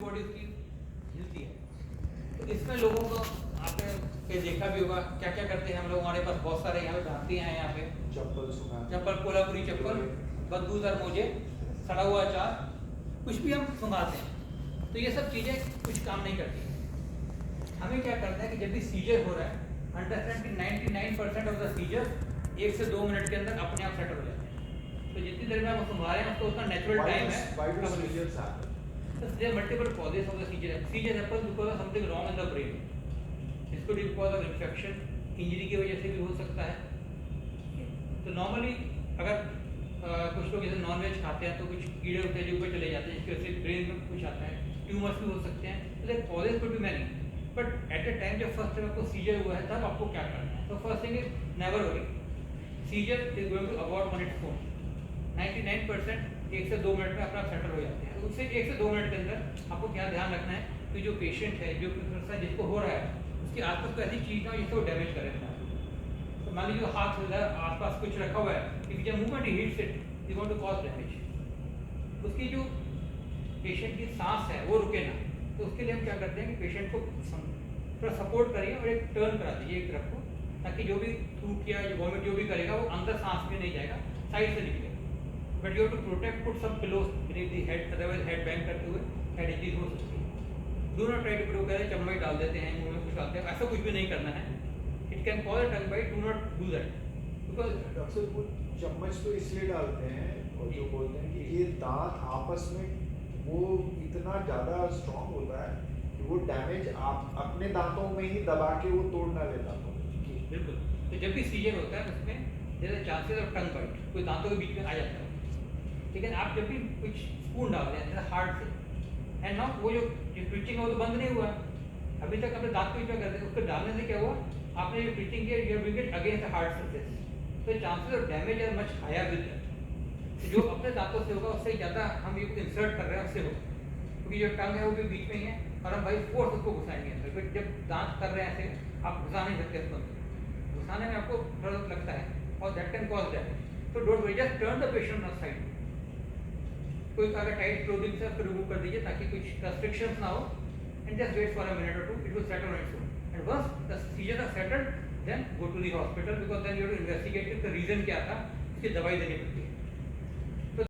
Body उसकी हिलती है। तो इसमें लोगों को आपने देखा भी होगा क्या क्या करते हैं हम लोग। हमारे पास बहुत सारे यहाँ पे भागते हैं, यहाँ पे चप्पल, कोल्हापुरी चप्पल, बदबूदार मोजे, सड़ा हुआ अचार, कुछ भी हम सुंघाते हैं। तो ये सब चीज़ें कुछ काम नहीं करती। हमें क्या करना है कि जब भी सीजर हो रहा है, अंडरस्टैंड कि 99% ऑफ द सीजर 1 से 2 मिनट के अंदर अपने आप सेट हो जाते हैं। तो जितनी देर में हम सुंघा रहे हैं उसको उसका नेचुरल टाइम है। There are multiple causes of the seizure. Seizure happens because of something wrong in the brain. इसको because of infection, इंजरी की वजह से भी हो सकता है। तो नॉर्मली अगर कुछ लोग जैसे नॉन वेज खाते हैं तो कुछ कीड़े होते हैं जो ऊपर चले जाते हैं, जिसकी वजह से ब्रेन में कुछ आता है, ट्यूमर्स भी हो सकते हैं। तो there causes could be many, but at the time जब फर्स्ट टाइम आपको सीजर हुआ है तब आपको क्या करना है। तो first thing is never worry, seizure is going to about 1 minute phone. 99% 1 से 2 मिनट में अपना सेटल हो जाते हैं। तो उससे 1 से 2 मिनट के अंदर आपको क्या ध्यान रखना है कि जो पेशेंट है, जो जिसको हो रहा है, उसके आसपास कोई ऐसी चीज़ ना हो जिससे वो डैमेज करे। तो मान लीजिए हाथ इधर आसपास कुछ रखा हुआ है, इफ जब मूवमेंट ही hits it, you want to cause damage. उसकी जो पेशेंट की सांस है वो रुके ना, तो उसके लिए हम क्या करते हैं कि पेशेंट को थोड़ा सपोर्ट करिए और एक टर्न करा दीजिए एक तरफ को, ताकि जो भी थूक या वॉमिट जो भी करेगा वो अंदर सांस में नहीं जाएगा, साइड से निकलेगा। But you have to protect, put some pillows beneath the head, otherwise head bang करते हुए हेड इंजरी हो सकती है। Do not try to pro करें चम्मच डाल देते हैं मुंह में कुछ डालते हैं, ऐसा कुछ भी नहीं करना है। It can cause a tongue bite, do not do that. Because doctor वो चम्मच तो इसलिए डालते हैं और जो बोलते हैं कि ये दांत आपस में वो इतना ज़्यादा स्ट्रॉन्ग होता है कि वो डैमेज आप अपने दांतों में ही दबा के वो तोड़ ना ले दांतों में। बिल्कुल। तो जब भी सीजर होता है उसमें जैसे चांसेस ऑफ टंग बाइट, कोई दांतों के बीच में आ जाता है। लेकिन आप जब भी कुछ स्पून डाल रहे हैं जैसे हार्ड से, एंड नाउ वो जो ट्विचिंग है वो तो बंद नहीं हुआ, अभी तक अपने दांत को क्या करते हैं, उसको डालने से क्या हुआ, आपने जो ट्विचिंग किया you have been against the hard surface, तो chances of damage are much higher with that. जो अपने दांतों से होगा उससे ज़्यादा हम ये इंसर्ट कर रहे हैं उससे होगा, क्योंकि जो टंग है वो भी बीच में ही है और हम भाई फोर्स उसको घुसाएंगे अंदर। फिर जब दांत कर रहे हैं ऐसे आप घुसा नहीं सकते उसको अंदर, घुसाने में आपको थोड़ा लगता है और दैट कैन कॉज डैमेज। तो don't worry, just turn the patient on side. कोई अगर टाइट क्लोथिंग से उसको रिमूव कर दीजिए ताकि कुछ रेस्ट्रिक्शंस ना हो, and just wait for a minute और 2, it will settle on its own. And once the seizure are settled, then go to the hospital, because then you have to investigate the reason क्या था, उसकी दवाई देनी पड़ती है।